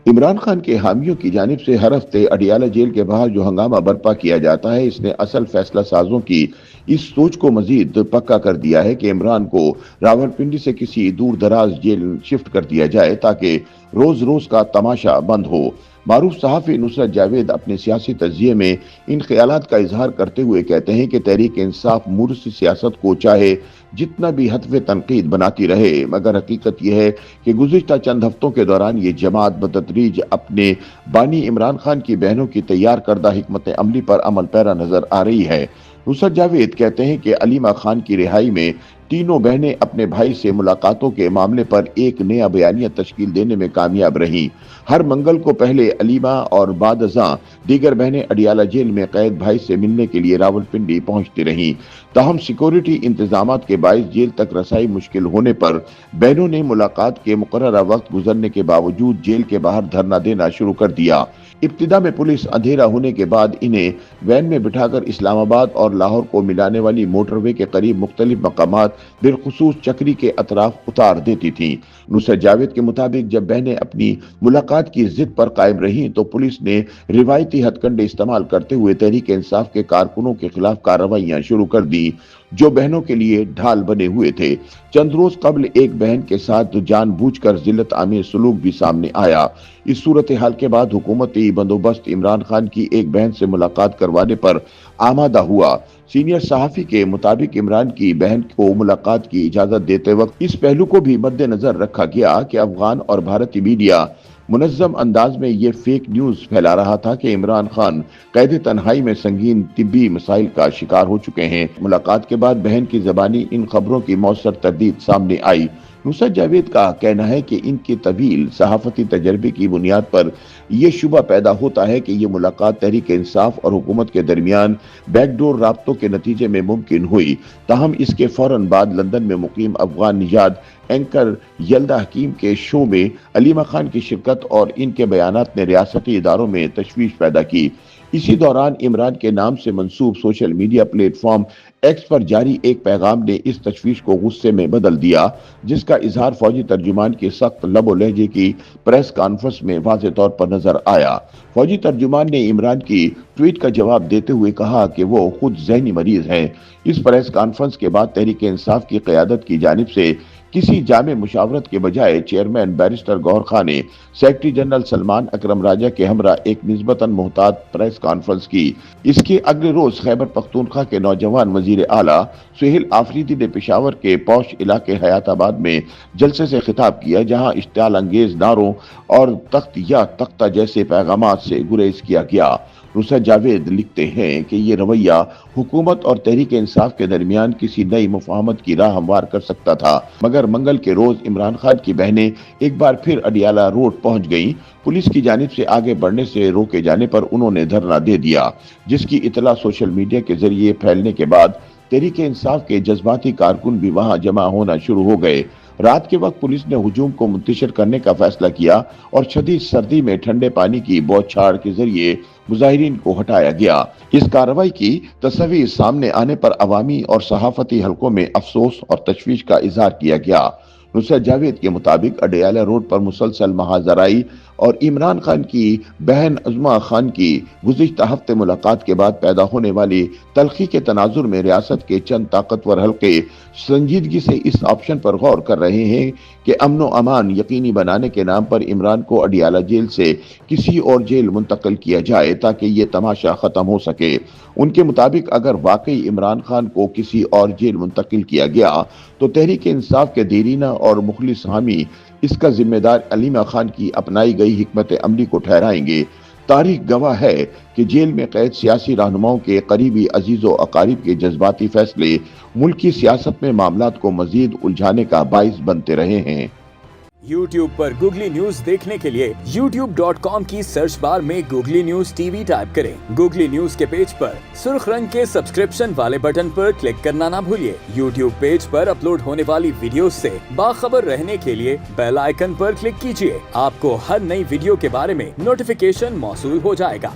عمران خان کے حامیوں کی جانب سے ہر ہفتے اڈیالہ جیل کے باہر جو ہنگامہ برپا کیا جاتا ہے، اس نے اصل فیصلہ سازوں کی اس سوچ کو مزید پکا کر دیا ہے کہ عمران کو راولپنڈی سے کسی دور دراز جیل شفٹ کر دیا جائے تاکہ روز روز کا تماشا بند ہو۔ معروف صحافی نصرت جاوید اپنے سیاسی تجزیے میں ان خیالات کا اظہار کرتے ہوئے کہتے ہیں کہ تحریک انصاف مورثی سیاست کو چاہے جتنا بھی حتف تنقید بناتی رہے، مگر حقیقت یہ ہے کہ گزشتہ چند ہفتوں کے دوران یہ جماعت بتدریج اپنے بانی عمران خان کی بہنوں کی تیار کردہ حکمت عملی پر عمل پیرا نظر آ رہی ہے۔ نصرت جاوید کہتے ہیں کہ علیمہ خان کی رہائی میں تینوں بہنیں اپنے بھائی سے ملاقاتوں کے معاملے پر ایک نیا بیانیہ تشکیل دینے میں کامیاب رہیں۔ ہر منگل کو پہلے علیمہ اور بعد ازاں دیگر بہنیں اڈیالہ جیل میں قید بھائی سے ملنے کے لیے راولپنڈی پہنچتی رہیں۔ تاہم سیکورٹی انتظامات کے باعث جیل تک رسائی مشکل ہونے پر بہنوں نے ملاقات کے مقررہ وقت گزرنے کے باوجود جیل کے باہر دھرنا دینا شروع کر دیا۔ ابتدا میں پولیس اندھیرا ہونے کے بعد انہیں وین میں بٹھا کر اسلام آباد اور لاہور کو ملانے والی موٹر وے کے قریب مختلف مقامات بالخصوص چکری کے اطراف اتار دیتی تھیں۔ نصرت جاوید کے مطابق جب بہنیں اپنی ملاقات کی ضد پر قائم رہیں تو پولیس نے روایتی ہتھ کنڈے استعمال کرتے ہوئے تحریک انصاف کے کارکنوں کے خلاف کارروائیاں شروع کر دی جو بہنوں کے لیے ڈھال بنے ہوئے تھے۔ چند روز قبل ایک بہن کے ساتھ جان بوجھ کر ذلت آمیز سلوک بھی سامنے آیا۔ اس صورتحال کے بعد حکومتی بندوبست عمران خان کی ایک بہن سے ملاقات کروانے پر آمادہ ہوا۔ سینئر صحافی کے مطابق عمران کی بہن کو ملاقات کی اجازت دیتے وقت اس پہلو کو بھی مد نظر رکھا گیا کہ افغان اور بھارتی میڈیا منظم انداز میں یہ فیک نیوز پھیلا رہا تھا کہ عمران خان قید تنہائی میں سنگین طبی مسائل کا شکار ہو چکے ہیں۔ ملاقات کے بعد بہن کی زبانی ان خبروں کی مؤثر تردید سامنے آئی۔ نصرت جاوید کا کہنا ہے کہ ان کے طویل صحافتی تجربے کی بنیاد پر یہ شبہ پیدا ہوتا ہے کہ یہ ملاقات تحریک انصاف اور حکومت کے درمیان بیک ڈور رابطوں کے نتیجے میں ممکن ہوئی۔ تاہم اس کے فوراً بعد لندن میں مقیم افغان نژاد اینکر یلدا حکیم کے شو میں علیمہ خان کی شرکت اور ان کے بیانات نے ریاستی اداروں میں تشویش پیدا کی۔ اسی دوران عمران کے نام سے منسوب social media platform X پر جاری ایک پیغام نے اس تشویش کو غصے میں بدل دیا، جس کا اظہار فوجی ترجمان کی سخت لب و لہجے کی پریس کانفرنس میں واضح طور پر نظر آیا۔ فوجی ترجمان نے عمران کی ٹویٹ کا جواب دیتے ہوئے کہا کہ وہ خود ذہنی مریض ہیں۔ اس پریس کانفرنس کے بعد تحریک انصاف کی قیادت کی جانب سے کسی جامع مشاورت کے بجائے چیئرمین بیرسٹر گوہر خان نے سیکرٹری جنرل سلمان اکرم راجہ کے ہمراہ ایک نسبتاً محتاط پریس کانفرنس کی۔ اس کے اگلے روز خیبر پختونخوا کے نوجوان وزیر اعلیٰ سہیل آفریدی نے پشاور کے پوش علاقے حیات آباد میں جلسے سے خطاب کیا، جہاں اشتعال انگیز نعروں اور تخت یا تختہ جیسے پیغامات سے گریز کیا گیا۔ نصرت جاوید لکھتے ہیں کہ یہ رویہ حکومت اور تحریک انصاف کے درمیان کسی نئی مفاہمت کی راہ ہموار کر سکتا تھا، مگر منگل کے روز عمران خان کی بہنیں ایک بار پھر اڈیالہ روڈ پہنچ گئیں۔ پولیس کی جانب سے آگے بڑھنے سے روکے جانے پر انہوں نے دھرنا دے دیا، جس کی اطلاع سوشل میڈیا کے ذریعے پھیلنے کے بعد تحریک انصاف کے جذباتی کارکن بھی وہاں جمع ہونا شروع ہو گئے۔ رات کے وقت پولیس نے ہجوم کو منتشر کرنے کا فیصلہ کیا اور شدید سردی میں ٹھنڈے پانی کی بوچھاڑ کے ذریعے مظاہرین کو ہٹایا گیا۔ اس کارروائی کی تصاویر سامنے آنے پر عوامی اور صحافتی حلقوں میں افسوس اور تشویش کا اظہار کیا گیا۔ نصرت جاوید کے مطابق اڈیالہ روڈ پر مسلسل محاذرائی اور عمران خان کی بہن عظمیٰ خان کی گزشتہ ہفتے ملاقات کے بعد پیدا ہونے والی تلخی کے تناظر میں ریاست کے چند طاقتور حلقے سنجیدگی سے اس آپشن پر غور کر رہے ہیں کہ امن و امان یقینی بنانے کے نام پر عمران کو اڈیالہ جیل سے کسی اور جیل منتقل کیا جائے تاکہ یہ تماشا ختم ہو سکے۔ ان کے مطابق اگر واقعی عمران خان کو کسی اور جیل منتقل کیا گیا تو تحریک انصاف کے دیرینہ اور مخلص حامی اس کا ذمہ دار علیمہ خان کی اپنائی گئی حکمت عملی کو ٹھہرائیں گے۔ تاریخ گواہ ہے کہ جیل میں قید سیاسی رہنماؤں کے قریبی عزیز و اقارب کے جذباتی فیصلے ملکی سیاست میں معاملات کو مزید الجھانے کا باعث بنتے رہے ہیں۔ یوٹیوب پر گوگلی نیوز دیکھنے کے لیے youtube.com کی سرچ بار میں googly news T V type کریں۔ گوگلی نیوز کے پیج پر سرخ رنگ کے سبسکرپشن والے بٹن پر کلک کرنا نہ بھولیے۔ یوٹیوب پیج پر اپلوڈ ہونے والی ویڈیوز سے باخبر رہنے کے لیے بیل آئیکن پر کلک کیجیے۔ آپ کو ہر نئی ویڈیو کے بارے میں نوٹیفیکیشن موصول ہو جائے گا۔